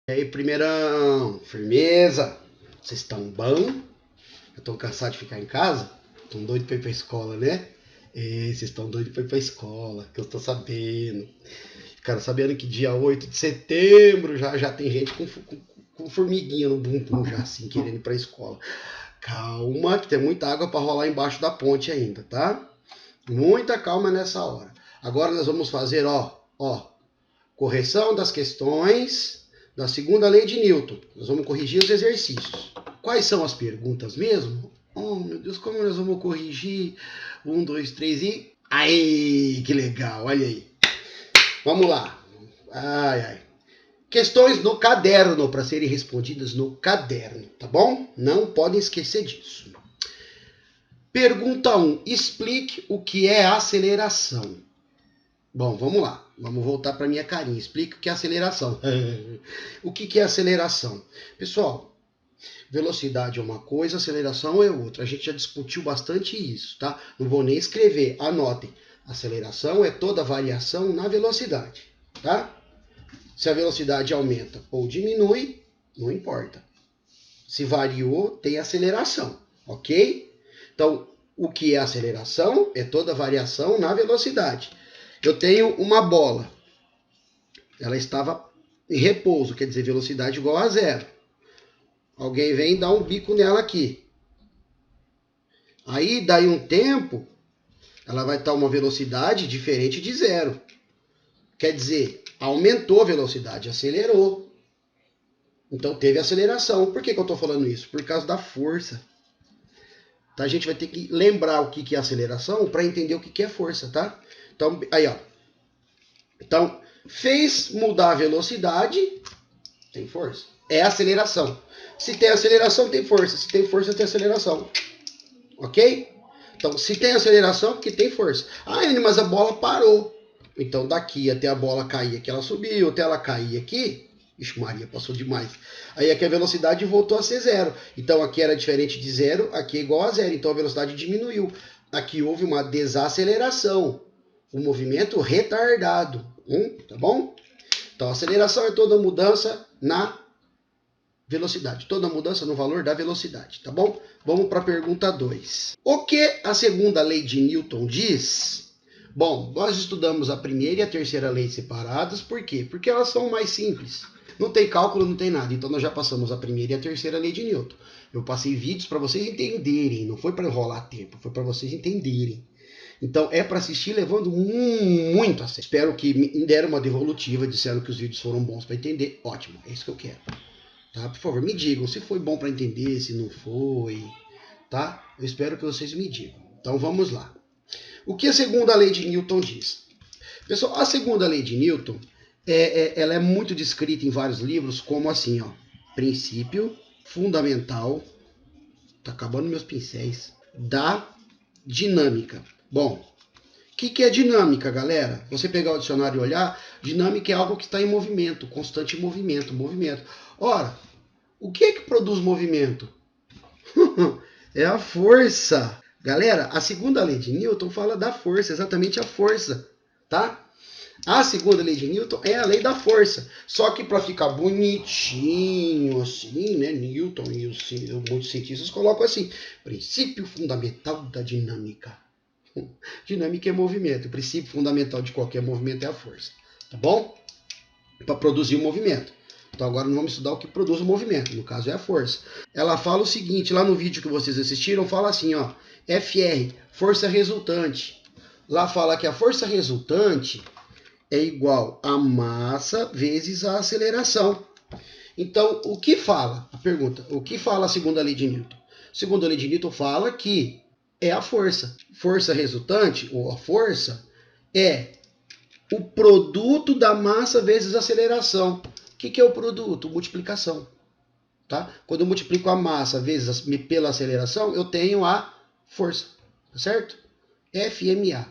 E aí, primeirão, firmeza? Vocês estão bom? Eu tô cansado de ficar em casa? Estão doidos pra ir pra escola, né? Vocês estão doidos pra ir pra escola, que eu tô sabendo. Ficaram sabendo que dia 8 de setembro já tem gente com formiguinha no bumbum, já assim, querendo ir pra escola. Calma, que tem muita água pra rolar embaixo da ponte ainda, tá? Muita calma nessa hora. Agora nós vamos fazer, correção das questões da segunda lei de Newton. Nós vamos corrigir os exercícios. Quais são as perguntas mesmo? Oh, meu Deus, como nós vamos corrigir? 1, 2, 3 e... Aí, que legal, olha aí. Vamos lá. Ai. Questões no caderno, para serem respondidas no caderno, tá bom? Não podem esquecer disso. Pergunta 1. Explique o que é aceleração. Bom, vamos lá. Vamos voltar para minha carinha. Explica o que é aceleração. O que é aceleração? Pessoal, velocidade é uma coisa, aceleração é outra. A gente já discutiu bastante isso, tá? Não vou nem escrever. Anotem. Aceleração é toda variação na velocidade, tá? Se a velocidade aumenta ou diminui, não importa. Se variou, tem aceleração, ok? Então, o que é aceleração? É toda variação na velocidade. Eu tenho uma bola. Ela estava em repouso, quer dizer, velocidade igual a zero. Alguém vem e dá um bico nela aqui. Aí, daí um tempo, ela vai estar uma velocidade diferente de zero. Quer dizer, aumentou a velocidade, acelerou. Então teve aceleração. Por que eu estou falando isso? Por causa da força. Tá? A gente vai ter que lembrar o que é aceleração para entender o que é força, tá? Então, aí, ó. Então, fez mudar a velocidade, tem força. É aceleração. Se tem aceleração, tem força. Se tem força, tem aceleração. Ok? Então, se tem aceleração, porque tem força. Ah, mas a bola parou. Então, daqui até a bola cair aqui, ela subiu. Até ela cair aqui, ixi, Maria, passou demais. Aí aqui a velocidade voltou a ser zero. Então, aqui era diferente de zero, aqui é igual a zero. Então, a velocidade diminuiu. Aqui houve uma desaceleração. Um movimento retardado. Tá bom? Então, a aceleração é toda mudança na velocidade. Toda mudança no valor da velocidade, tá bom? Vamos para a pergunta 2. O que a segunda lei de Newton diz? Bom, nós estudamos a primeira e a terceira lei separadas. Por quê? Porque elas são mais simples. Não tem cálculo, não tem nada. Então, nós já passamos a primeira e a terceira lei de Newton. Eu passei vídeos para vocês entenderem. Não foi para enrolar tempo, foi para vocês entenderem. Então, é para assistir levando muito a sério. Espero que me deram uma devolutiva, disseram que os vídeos foram bons para entender. Ótimo, é isso que eu quero. Tá? Por favor, me digam se foi bom para entender, se não foi. Tá? Eu espero que vocês me digam. Então, vamos lá. O que a segunda lei de Newton diz? Pessoal, a segunda lei de Newton, ela é muito descrita em vários livros como assim, ó. Princípio fundamental, tá acabando meus pincéis, da dinâmica. Bom, o que é dinâmica, galera? Você pegar o dicionário e olhar, dinâmica é algo que está em movimento, constante movimento. Ora, o que é que produz movimento? É a força. Galera, a segunda lei de Newton fala da força, exatamente a força, tá? A segunda lei de Newton é a lei da força. Só que para ficar bonitinho assim, né, Newton e muitos cientistas colocam assim, princípio fundamental da dinâmica. Dinâmica é movimento. O princípio fundamental de qualquer movimento é a força, tá bom? Para produzir o movimento. Então agora nós vamos estudar o que produz o movimento, no caso é a força. Ela fala o seguinte, lá no vídeo que vocês assistiram, fala assim, ó, FR, força resultante. Lá fala que a força resultante é igual a massa vezes a aceleração. Então, o que fala? A pergunta, o que fala a segunda lei de Newton? A segunda lei de Newton fala que é a força. Força resultante, ou a força, é o produto da massa vezes a aceleração. O que é o produto? Multiplicação. Tá? Quando eu multiplico a massa vezes pela aceleração, eu tenho a força. Tá certo? FMA.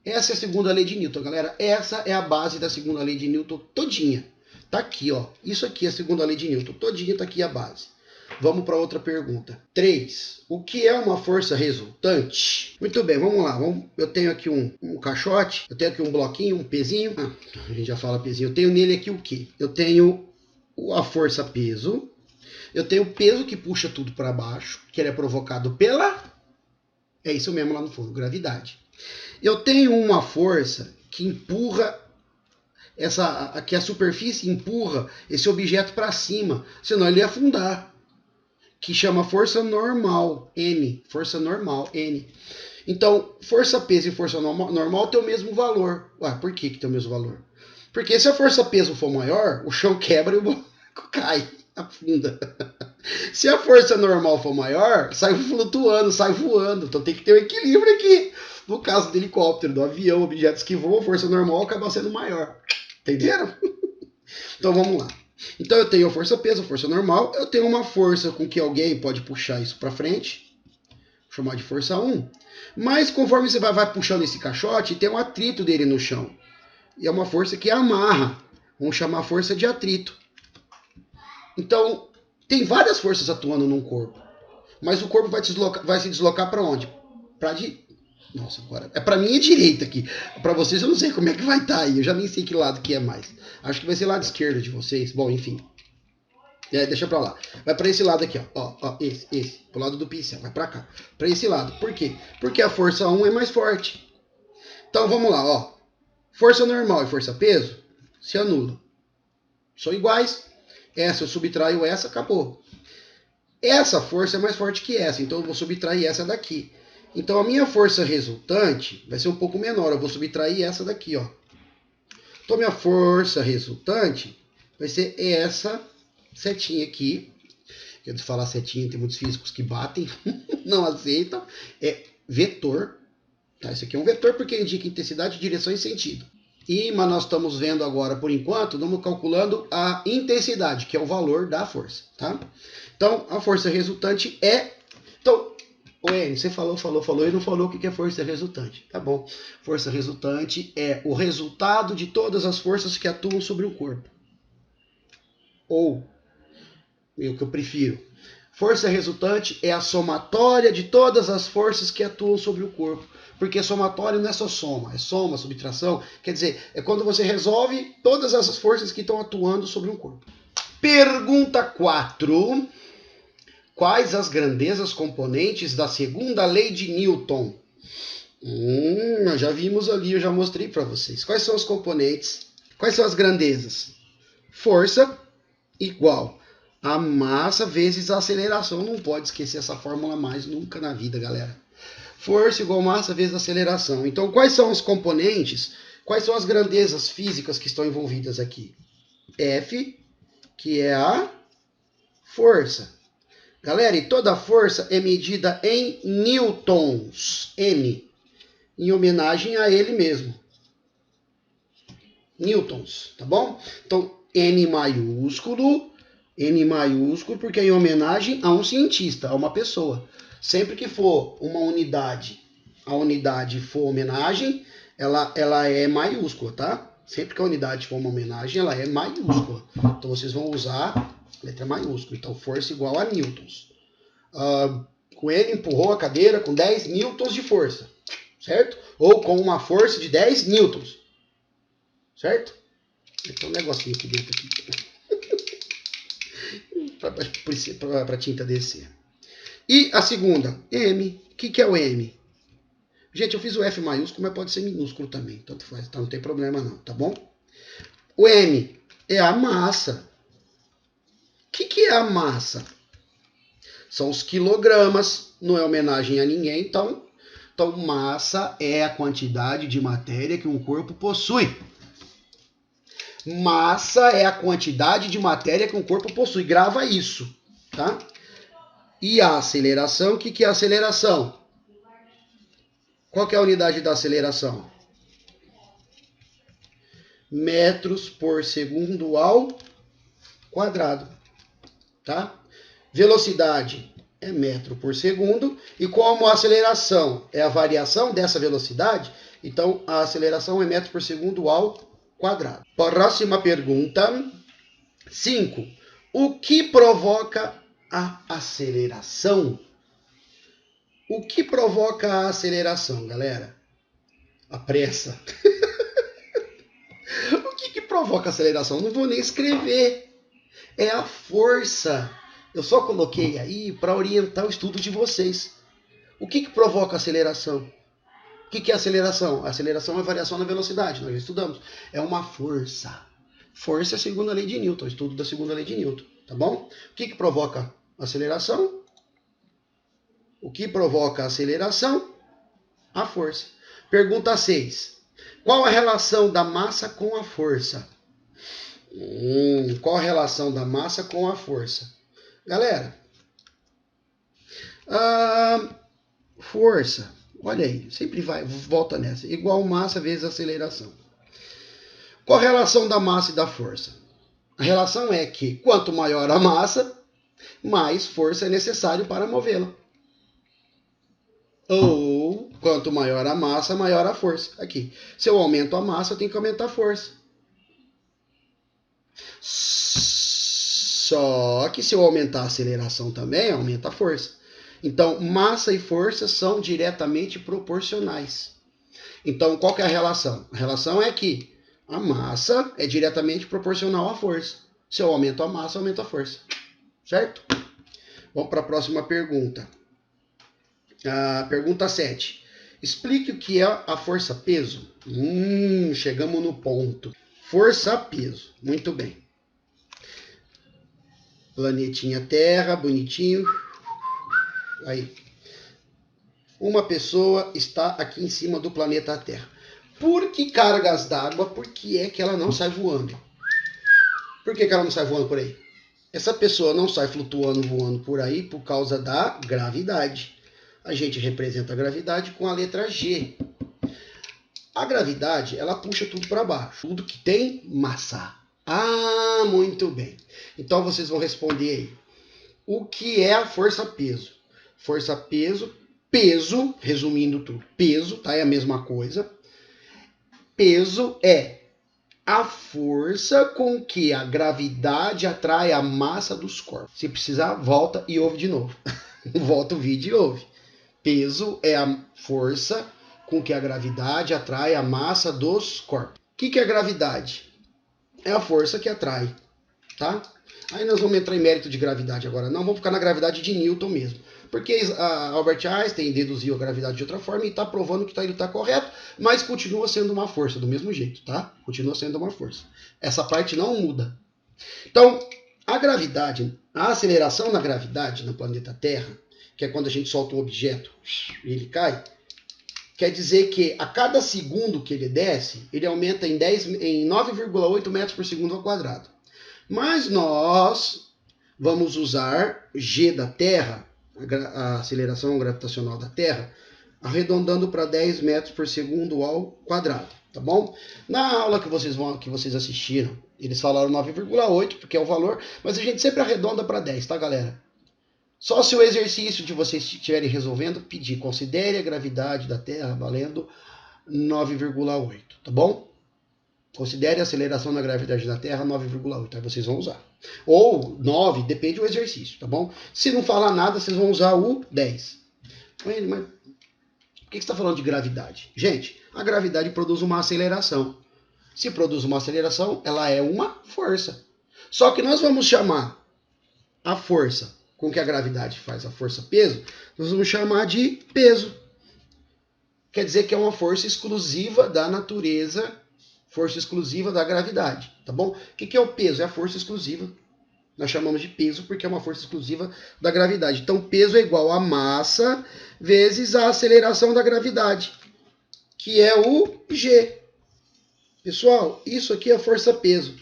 Essa é a segunda lei de Newton, galera. Essa é a base da segunda lei de Newton todinha. Tá aqui, ó. Isso aqui é a segunda lei de Newton. Todinha tá aqui a base. Vamos para outra pergunta. 3. O que é uma força resultante? Muito bem, vamos lá. Eu tenho aqui um caixote, eu tenho aqui um bloquinho, um pezinho. A gente já fala pezinho. Eu tenho nele aqui o quê? Eu tenho a força peso, eu tenho o peso que puxa tudo para baixo, que ele é provocado pela... É isso mesmo lá no fundo, gravidade. Eu tenho uma força que empurra que a superfície empurra esse objeto para cima, senão ele ia afundar, que chama força normal, N, força normal, N. Então, força peso e força normal tem o mesmo valor. Ué, por que tem o mesmo valor? Porque se a força peso for maior, o chão quebra e o boneco cai, afunda. Se a força normal for maior, sai flutuando, sai voando. Então tem que ter um equilíbrio aqui. No caso do helicóptero, do avião, objetos que voam, a força normal acaba sendo maior. Entenderam? Então vamos lá. Então eu tenho a força peso, a força normal. Eu tenho uma força com que alguém pode puxar isso para frente. Vou chamar de força 1. Mas conforme você vai puxando esse caixote, tem um atrito dele no chão. E é uma força que amarra. Vamos chamar a força de atrito. Então, tem várias forças atuando num corpo. Mas o corpo vai se deslocar para onde? Nossa, agora. É para minha direita aqui. Para vocês eu não sei como é que vai estar aí. Eu já nem sei que lado que é mais. Acho que vai ser lado esquerdo de vocês. Bom, enfim. Deixa pra lá. Vai para esse lado aqui, ó. Esse. Pro lado do pincel. Vai para cá. Para esse lado. Por quê? Porque a força 1 é mais forte. Então vamos lá, ó. Força normal e força peso se anulam. São iguais. Essa eu subtraio essa, acabou. Essa força é mais forte que essa, então eu vou subtrair essa daqui. Então a minha força resultante vai ser um pouco menor, eu vou subtrair essa daqui, ó. Então a minha força resultante vai ser essa setinha aqui. Quer dizer, falar setinha, tem muitos físicos que batem, não aceitam. É vetor. Tá? Isso aqui é um vetor porque indica intensidade, direção e sentido. Mas nós estamos vendo agora, por enquanto, estamos calculando a intensidade, que é o valor da força. Tá? Então, a força resultante é... Então, o N, você falou e não falou o que é força resultante. Tá bom. Força resultante é o resultado de todas as forças que atuam sobre o corpo. Ou, o que eu prefiro, força resultante é a somatória de todas as forças que atuam sobre o corpo. Porque somatório não é só soma, é soma, subtração. Quer dizer, é quando você resolve todas essas forças que estão atuando sobre um corpo. Pergunta 4. Quais as grandezas componentes da segunda lei de Newton? Nós já vimos ali, eu já mostrei para vocês. Quais são os componentes? Quais são as grandezas? Força igual a massa vezes a aceleração. Não pode esquecer essa fórmula mais nunca na vida, galera. Força igual massa vezes aceleração. Então, quais são os componentes? Quais são as grandezas físicas que estão envolvidas aqui? F, que é a força. Galera, e toda força é medida em newtons. N, em homenagem a ele mesmo. Newtons, tá bom? Então, N maiúsculo, porque é em homenagem a um cientista, a uma pessoa. Sempre que for uma unidade, a unidade for homenagem, ela é maiúscula, tá? Sempre que a unidade for uma homenagem, ela é maiúscula. Então, vocês vão usar a letra maiúscula. Então, força igual a newtons. Com ele empurrou a cadeira com 10 newtons de força, certo? Ou com uma força de 10 newtons, certo? Tem um negocinho aqui dentro para a tinta descer. E a segunda, M. O que é o M? Gente, eu fiz o F maiúsculo, mas pode ser minúsculo também. Tanto faz, tá? Não tem problema não, tá bom? O M é a massa. O que é a massa? São os quilogramas. Não é homenagem a ninguém, então massa é a quantidade de matéria que um corpo possui. Massa é a quantidade de matéria que um corpo possui. Grava isso, tá? E a aceleração, o que é a aceleração? Qual que é a unidade da aceleração? Metros por segundo ao quadrado, tá? Velocidade é metro por segundo. E como a aceleração é a variação dessa velocidade, então a aceleração é metro por segundo ao quadrado. Próxima pergunta. 5. O que provoca a aceleração? O que provoca a aceleração, galera? A pressa. O que provoca a aceleração? Não vou nem escrever. É a força. Eu só coloquei aí para orientar o estudo de vocês. O que provoca aceleração? O que é aceleração? A aceleração é variação na velocidade, nós já estudamos. É uma força. Força é a segunda lei de Newton, estudo da segunda lei de Newton, tá bom? O que provoca aceleração? O que provoca aceleração? A força. Pergunta 6. Qual a relação da massa com a força? Qual a relação da massa com a força? Galera, força, olha aí, sempre volta nessa, igual massa vezes aceleração. Qual a relação da massa e da força? A relação é que quanto maior a massa, mais força é necessário para movê-la. Ou, quanto maior a massa, maior a força. Aqui, se eu aumento a massa, eu tenho que aumentar a força. Só que se eu aumentar a aceleração também, aumenta a força. Então, massa e força são diretamente proporcionais. Então, qual que é a relação? A relação é que a massa é diretamente proporcional à força. Se eu aumento a massa, aumento a força. Certo? Vamos para a próxima pergunta. Pergunta 7. Explique o que é a força-peso. Chegamos no ponto. Força-peso. Muito bem. Planetinha Terra, bonitinho. Aí. Uma pessoa está aqui em cima do planeta Terra. Por que cargas d'água? Por que é que ela não sai voando? Por que ela não sai voando por aí? Essa pessoa não sai flutuando, voando por aí por causa da gravidade. A gente representa a gravidade com a letra G. A gravidade, ela puxa tudo para baixo. Tudo que tem massa. Muito bem. Então vocês vão responder aí. O que é a força-peso? Força-peso, peso, resumindo tudo, peso, tá? É a mesma coisa. Peso é a força com que a gravidade atrai a massa dos corpos. Se precisar, volta e ouve de novo. Volta o vídeo e ouve. Peso é a força com que a gravidade atrai a massa dos corpos. O que é a gravidade? É a força que atrai, tá? Aí nós vamos entrar em mérito de gravidade agora. Não, vamos ficar na gravidade de Newton mesmo. Porque Albert Einstein deduziu a gravidade de outra forma e está provando que ele está correto, mas continua sendo uma força do mesmo jeito, tá? Continua sendo uma força. Essa parte não muda. Então, a gravidade, a aceleração na gravidade no planeta Terra, que é quando a gente solta um objeto e ele cai, quer dizer que a cada segundo que ele desce, ele aumenta em 9,8 metros por segundo ao quadrado. Mas nós vamos usar G da Terra, a aceleração gravitacional da Terra, arredondando para 10 metros por segundo ao quadrado, tá bom? Na aula que vocês assistiram, eles falaram 9,8, porque é o valor, mas a gente sempre arredonda para 10, tá, galera? Só se o exercício de vocês estiverem resolvendo, pedir, considere a gravidade da Terra valendo 9,8, tá bom? Considere a aceleração da gravidade da Terra 9,8, aí vocês vão usar. Ou 9, depende do exercício, tá bom? Se não falar nada, vocês vão usar o 10. Mas por que você está falando de gravidade? Gente, a gravidade produz uma aceleração. Se produz uma aceleração, ela é uma força. Só que nós vamos chamar a força com que a gravidade faz, a força-peso, nós vamos chamar de peso. Quer dizer que é uma força exclusiva da natureza, força exclusiva da gravidade, tá bom? O que é o peso? É a força exclusiva. Nós chamamos de peso porque é uma força exclusiva da gravidade. Então, peso é igual a massa vezes a aceleração da gravidade, que é o G. Pessoal, isso aqui é força-peso.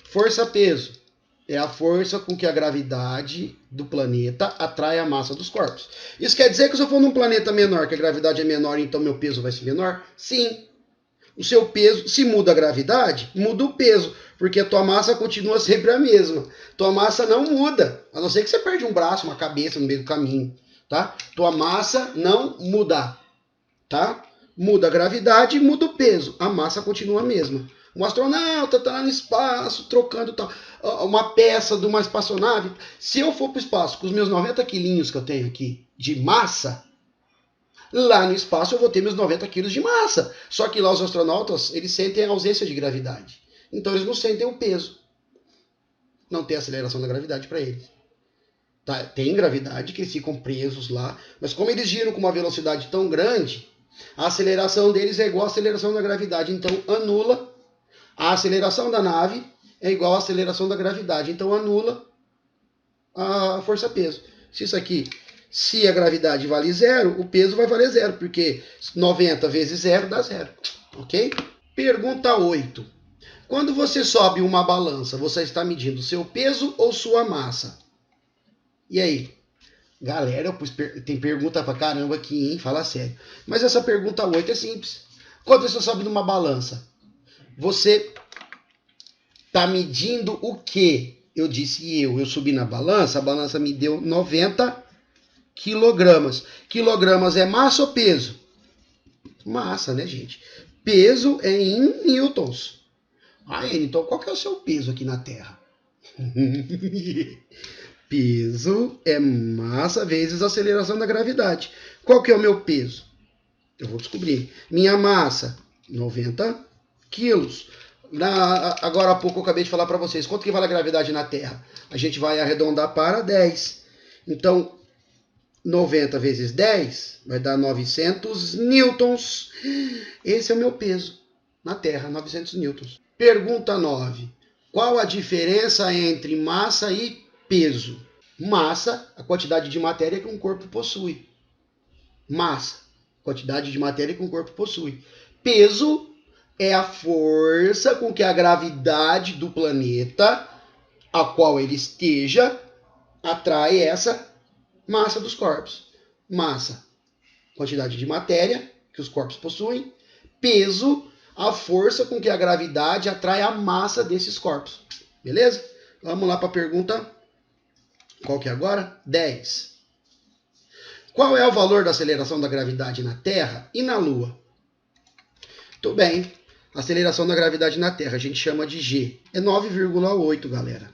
Força-peso é a força com que a gravidade do planeta atrai a massa dos corpos. Isso quer dizer que se eu for num planeta menor, que a gravidade é menor, então meu peso vai ser menor? Sim. O seu peso, se muda a gravidade, muda o peso, porque a tua massa continua sempre a mesma. Tua massa não muda, a não ser que você perde um braço, uma cabeça no meio do caminho, tá? Tua massa não muda, tá? Muda a gravidade e muda o peso. A massa continua a mesma. Um astronauta está lá no espaço, trocando tal, uma peça de uma espaçonave. Se eu for para o espaço com os meus 90 quilinhos que eu tenho aqui de massa, lá no espaço eu vou ter meus 90 quilos de massa. Só que lá os astronautas, eles sentem a ausência de gravidade. Então eles não sentem o peso. não tem aceleração da gravidade para eles. Tá? Tem gravidade, que eles ficam presos lá, mas como eles giram com uma velocidade tão grande, a aceleração deles é igual à aceleração da gravidade, então anula. A aceleração da nave é igual à aceleração da gravidade, então anula a força-peso. Se isso aqui, se a gravidade vale zero, o peso vai valer zero, porque 90 vezes zero dá zero, ok? Pergunta 8. Quando você sobe uma balança, você está medindo seu peso ou sua massa? E aí? Galera, tem pergunta pra caramba aqui, hein? Fala sério. Mas essa pergunta 8 é simples. Quando você sobe numa balança, você está medindo o quê? Eu disse eu subi na balança, a balança me deu 90 quilogramas. Quilogramas é massa ou peso? Massa, né, gente? Peso é em newtons. Então qual que é o seu peso aqui na Terra? Peso é massa vezes aceleração da gravidade. Qual que é o meu peso? Eu vou descobrir. Minha massa, 90 quilos. Agora há pouco eu acabei de falar para vocês. Quanto que vale a gravidade na Terra? A gente vai arredondar para 10. Então, 90 vezes 10 vai dar 900 newtons. Esse é o meu peso na Terra, 900 newtons. Pergunta 9. Qual a diferença entre massa e peso? Massa, a quantidade de matéria que um corpo possui. Massa, quantidade de matéria que um corpo possui. Peso é a força com que a gravidade do planeta, a qual ele esteja, atrai essa massa dos corpos. Massa, quantidade de matéria que os corpos possuem. Peso, a força com que a gravidade atrai a massa desses corpos. Beleza? Vamos lá para a pergunta. Qual que é agora? 10. Qual é o valor da aceleração da gravidade na Terra e na Lua? Tudo bem. A aceleração da gravidade na Terra a gente chama de G. É 9,8, galera.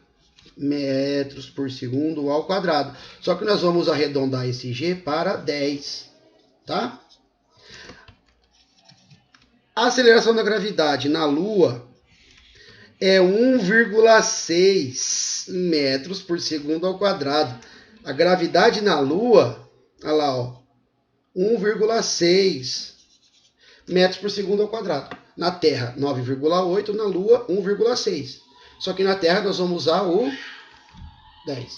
Metros por segundo ao quadrado. Só que nós vamos arredondar esse G para 10. Tá? A aceleração da gravidade na Lua é 1,6 metros por segundo ao quadrado. A gravidade na Lua, olha lá, ó, 1,6 metros por segundo ao quadrado. Na Terra, 9,8, na Lua, 1,6. Só que na Terra nós vamos usar o 10.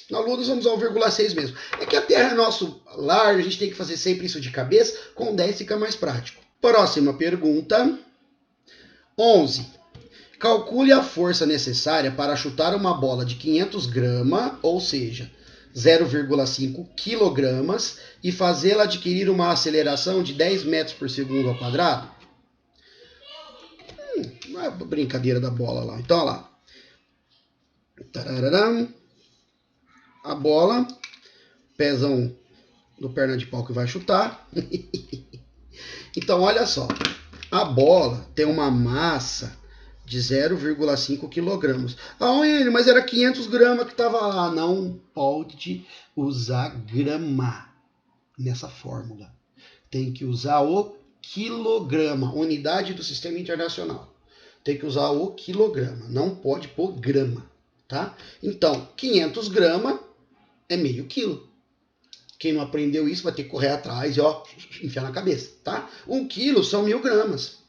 Na Lua nós vamos usar o 1,6 mesmo. É que a Terra é nosso lar, a gente tem que fazer sempre isso de cabeça, com 10 fica mais prático. Próxima pergunta. 11. Calcule a força necessária para chutar uma bola de 500 gramas, ou seja, 0,5 quilogramas, e fazê-la adquirir uma aceleração de 10 metros por segundo ao quadrado? Não é brincadeira da bola lá. Então, olha lá. Tararam. A bola, pezão do perna de pau que vai chutar. Então, olha só. A bola tem uma massa de 0,5 quilogramas. Mas era 500 gramas que estava lá. Não pode usar grama nessa fórmula. Tem que usar o quilograma, unidade do sistema internacional. Tem que usar o quilograma, não pode pôr grama, tá? Então, 500 gramas é meio quilo. Quem não aprendeu isso vai ter que correr atrás e enfiar na cabeça, tá? 1 quilo são 1000 gramas.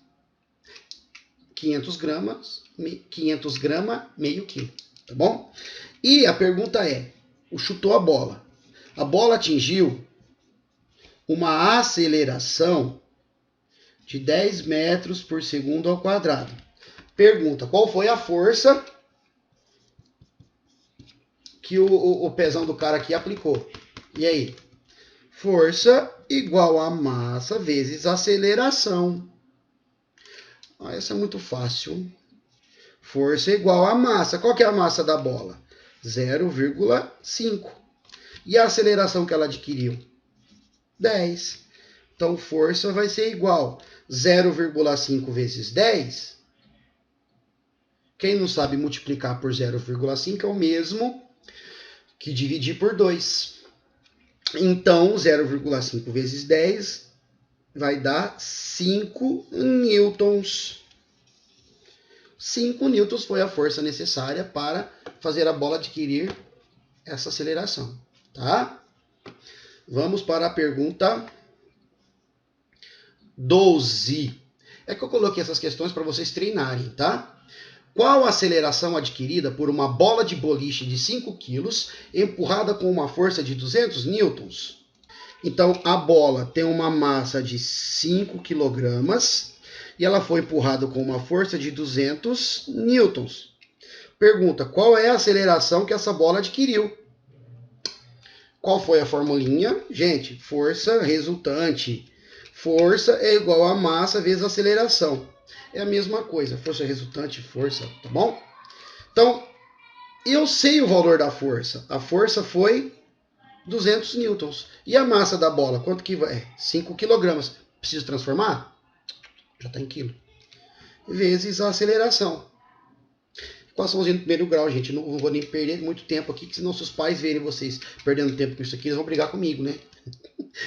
500 gramas, meio quilo, tá bom? E a pergunta é, chutou a bola. A bola atingiu uma aceleração de 10 metros por segundo ao quadrado. Pergunta, qual foi a força que o pezão do cara aqui aplicou? E aí? Força igual a massa vezes aceleração. Essa é muito fácil. Força igual a massa. Qual que é a massa da bola? 0,5. E a aceleração que ela adquiriu? 10. Então, força vai ser igual 0,5 vezes 10. Quem não sabe multiplicar por 0,5 é o mesmo que dividir por 2. Então, 0,5 vezes 10 vai dar 5 newtons. 5 newtons foi a força necessária para fazer a bola adquirir essa aceleração, tá? Vamos para a pergunta 12. É que eu coloquei essas questões para vocês treinarem, tá? Qual a aceleração adquirida por uma bola de boliche de 5 kg empurrada com uma força de 200 newtons? Então, a bola tem uma massa de 5 kg e ela foi empurrada com uma força de 200 newtons. Pergunta, qual é a aceleração que essa bola adquiriu? Qual foi a formulinha? Gente, força resultante. Força é igual a massa vezes aceleração. É a mesma coisa, força resultante, força, tá bom? Então, eu sei o valor da força. A força foi 200 newtons. E a massa da bola, quanto que vai? 5 kg. Preciso transformar? Já está em quilo. Vezes a aceleração. Equaçãozinha do primeiro grau, gente. Não vou nem perder muito tempo aqui, que senão se os pais verem vocês perdendo tempo com isso aqui, eles vão brigar comigo, né?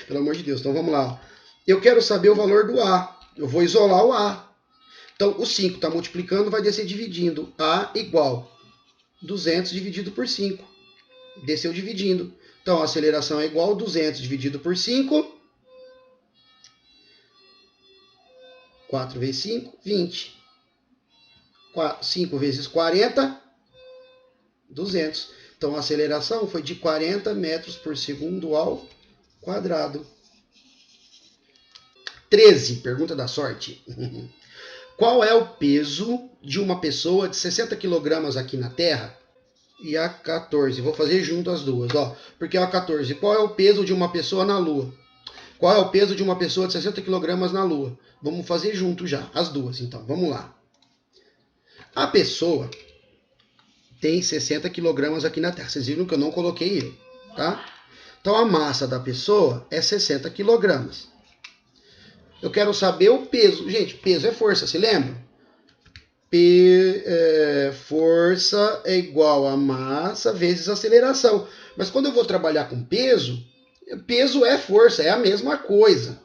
Pelo amor de Deus. Então vamos lá. Eu quero saber o valor do A. Eu vou isolar o A. Então, o 5 está multiplicando, vai descer dividindo. A igual 200 dividido por 5. Desceu dividindo. Então, a aceleração é igual a 200 dividido por 5. 4 vezes 5, 20. 5 vezes 40, 200. Então, a aceleração foi de 40 metros por segundo ao quadrado. 13, pergunta da sorte. Qual é o peso de uma pessoa de 60 kg aqui na Terra? E a 14. Vou fazer junto as duas, ó. Porque a 14. Qual é o peso de uma pessoa na Lua? Qual é o peso de uma pessoa de 60 kg na Lua? Vamos fazer junto já, as duas. Então, vamos lá. A pessoa tem 60 kg aqui na Terra. Vocês viram que eu não coloquei ele, tá? Então, a massa da pessoa é 60 kg. Eu quero saber o peso. Gente, peso é força, se lembra? Força é igual a massa vezes aceleração. Mas quando eu vou trabalhar com peso, peso é força, é a mesma coisa.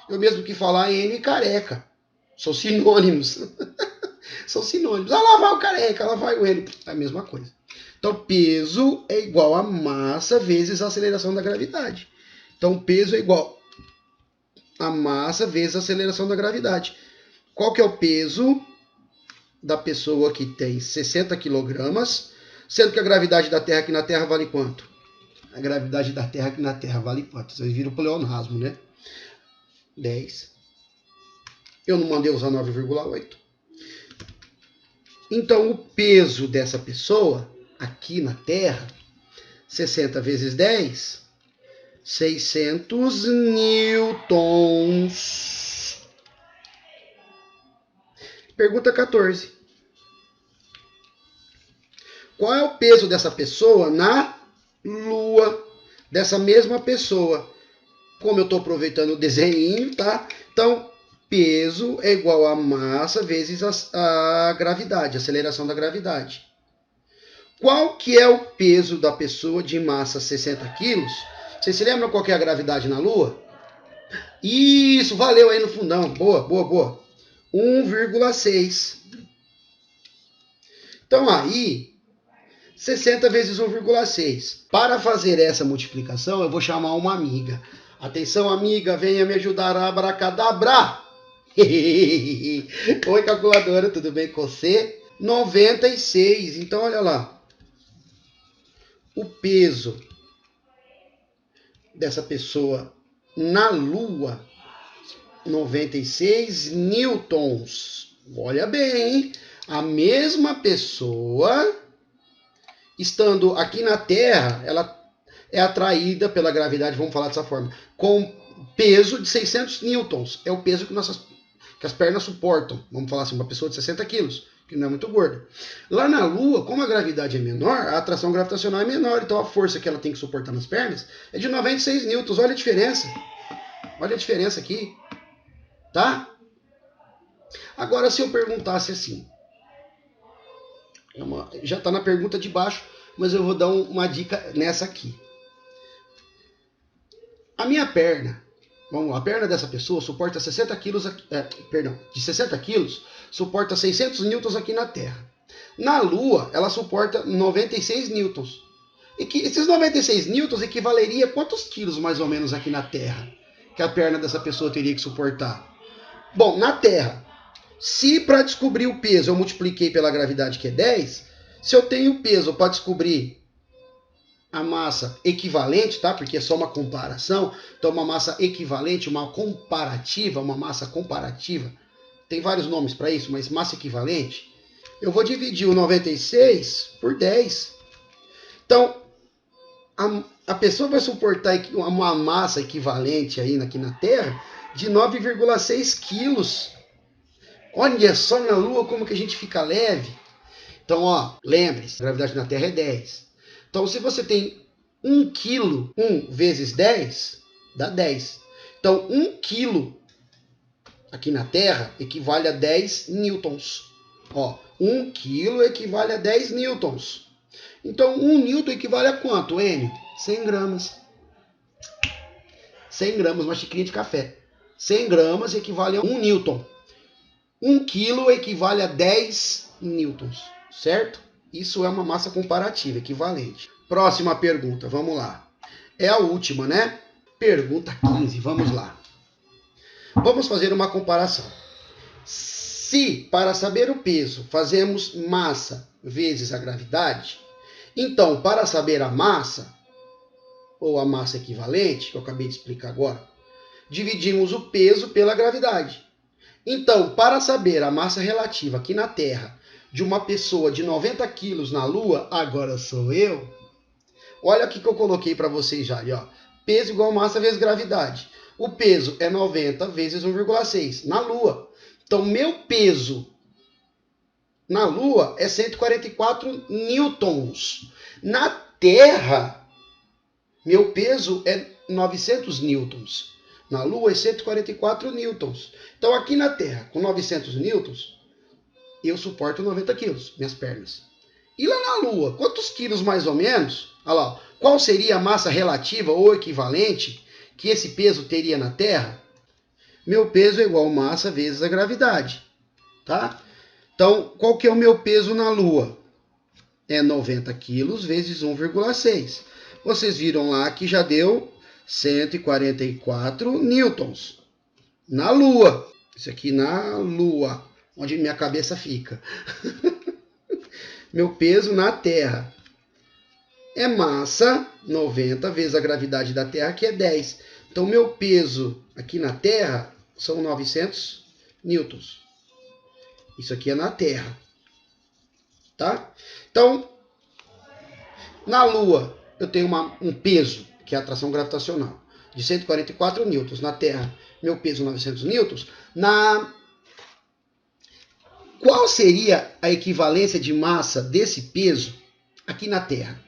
Eu mesmo que falar N careca. São sinônimos. São sinônimos. Ah, lá vai o careca, lá vai o N. É a mesma coisa. Então, peso é igual a massa vezes a aceleração da gravidade. Então, peso é igual a massa vezes a aceleração da gravidade. Qual que é o peso da pessoa que tem 60 kg, sendo que a gravidade da Terra aqui na Terra vale quanto? A gravidade da Terra aqui na Terra vale quanto? Vocês viram o pleonasmo, né? 10. Eu não mandei usar 9,8. Então, o peso dessa pessoa aqui na Terra, 60 vezes 10, 600 newtons. Pergunta 14. Qual é o peso dessa pessoa na Lua? Dessa mesma pessoa. Como eu estou aproveitando o desenho, tá? Então, peso é igual a massa vezes a gravidade, a aceleração da gravidade. Qual que é o peso da pessoa de massa 60 quilos? Vocês se lembram qual que é a gravidade na Lua? Isso, valeu aí no fundão. Boa, boa, boa. 1,6. Então aí, 60 vezes 1,6. Para fazer essa multiplicação, eu vou chamar uma amiga. Atenção, amiga, venha me ajudar a abracadabra. Oi, calculadora, tudo bem com você? 96. Então, olha lá. O peso dessa pessoa na Lua, 96 newtons. Olha bem, hein? A mesma pessoa, estando aqui na Terra, ela é atraída pela gravidade, vamos falar dessa forma, com peso de 600 newtons. É o peso que as pernas suportam. Vamos falar assim, uma pessoa de 60 quilos, que não é muito gorda. Lá na Lua, como a gravidade é menor, a atração gravitacional é menor, então a força que ela tem que suportar nas pernas é de 96 newtons. Olha a diferença. Olha a diferença aqui. Tá? Agora, se eu perguntasse assim, já está na pergunta de baixo, mas eu vou dar uma dica nessa aqui. A minha perna, Vamos lá, a perna dessa pessoa suporta 60 quilos, de 60 quilos, suporta 600 newtons aqui na Terra. Na Lua, ela suporta 96 newtons. E que esses 96 newtons equivaleria a quantos quilos mais ou menos aqui na Terra que a perna dessa pessoa teria que suportar? Bom, na Terra, se para descobrir o peso eu multipliquei pela gravidade, que é 10, se eu tenho peso para descobrir a massa equivalente, tá? Porque é só uma comparação, então uma massa equivalente, uma comparativa, uma massa comparativa, tem vários nomes para isso, mas massa equivalente, eu vou dividir o 96 por 10. Então, a pessoa vai suportar uma massa equivalente aí aqui na Terra de 9,6 quilos. Olha só na Lua como que a gente fica leve. Então, ó, lembre-se, a gravidade na Terra é 10. Então, se você tem 1 quilo, 1 vezes 10, dá 10. Então, 1 quilo aqui na Terra equivale a 10 newtons. Ó, 1 quilo equivale a 10 newtons. Então, 1 newton equivale a quanto, N? 100 gramas. 100 gramas, uma xicrinha de café. 100 gramas equivale a 1 newton. 1 quilo equivale a 10 newtons, certo? Isso é uma massa comparativa, equivalente. Próxima pergunta, vamos lá. É a última, né? Pergunta 15, vamos lá. Vamos fazer uma comparação. Se, para saber o peso, fazemos massa vezes a gravidade, então, para saber a massa, ou a massa equivalente, que eu acabei de explicar agora, dividimos o peso pela gravidade. Então, para saber a massa relativa aqui na Terra de uma pessoa de 90 quilos na Lua, agora sou eu, olha aqui que eu coloquei para vocês já, ó. Peso igual massa vezes gravidade. O peso é 90 vezes 1,6 na Lua. Então, meu peso na Lua é 144 newtons. Na Terra, meu peso é 900 newtons. Na Lua é 144 newtons. Então, aqui na Terra, com 900 newtons, eu suporto 90 quilos, minhas pernas. E lá na Lua, quantos quilos mais ou menos? Olha lá, qual seria a massa relativa ou equivalente que esse peso teria na Terra? Meu peso é igual a massa vezes a gravidade, tá? Então, qual que é o meu peso na Lua? É 90 quilos vezes 1,6. Vocês viram lá que já deu 144 newtons. Na Lua. Isso aqui na Lua, onde minha cabeça fica. Meu peso na Terra é massa, 90 vezes a gravidade da Terra, que é 10. Então, meu peso aqui na Terra são 900 newtons. Isso aqui é na Terra. Tá? Então, na Lua, eu tenho um peso, que é a atração gravitacional, de 144 newtons. Na Terra, meu peso 900 newtons. Qual seria a equivalência de massa desse peso aqui na Terra?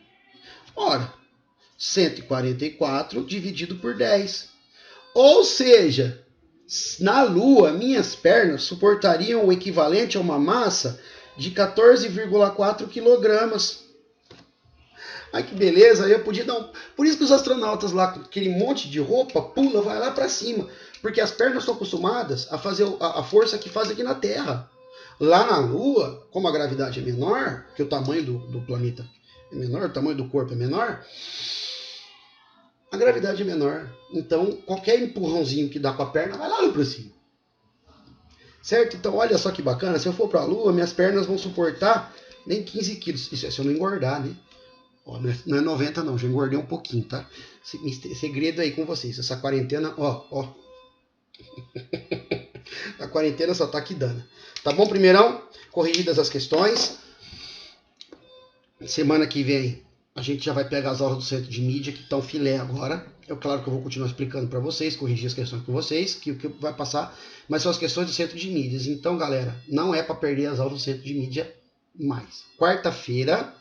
Ora, 144 dividido por 10. Ou seja, na Lua, minhas pernas suportariam o equivalente a uma massa de 14,4 quilogramas. Ai, que beleza, aí eu podia dar Por isso que os astronautas lá, com aquele monte de roupa, pula, vai lá para cima. Porque as pernas estão acostumadas a fazer a força que faz aqui na Terra. Lá na Lua, como a gravidade é menor, que o tamanho do planeta é menor, o tamanho do corpo é menor, a gravidade é menor. Então, qualquer empurrãozinho que dá com a perna, vai lá para cima. Certo? Então, olha só que bacana. Se eu for para a Lua, minhas pernas vão suportar nem 15 quilos. Isso é se eu não engordar, né? Ó, não é 90 não, já engordei um pouquinho, tá? Segredo aí com vocês. Essa quarentena, ó. A quarentena só tá aqui dando. Tá bom, primeirão? Corrigidas as questões. Semana que vem a gente já vai pegar as aulas do centro de mídia, que estão filé agora. É claro que eu vou continuar explicando para vocês, corrigir as questões com vocês, que o que vai passar, mas são as questões do centro de mídias. Então, galera, não é para perder as aulas do centro de mídia mais. Quarta-feira,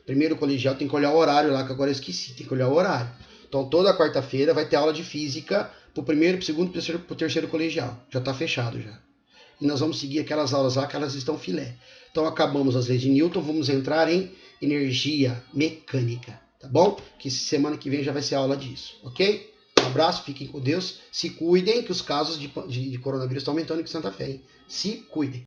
primeiro colegial, tem que olhar o horário lá, que agora eu esqueci, tem que olhar o horário. Então, toda quarta-feira vai ter aula de física pro primeiro, pro segundo, pro terceiro colegial. Já tá fechado já. E nós vamos seguir aquelas aulas lá que elas estão filé. Então, acabamos as leis de Newton, vamos entrar em energia mecânica, tá bom? Que semana que vem já vai ser aula disso, ok? Um abraço, fiquem com Deus. Se cuidem, que os casos de coronavírus estão aumentando aqui em Santa Fé. Hein? Se cuidem.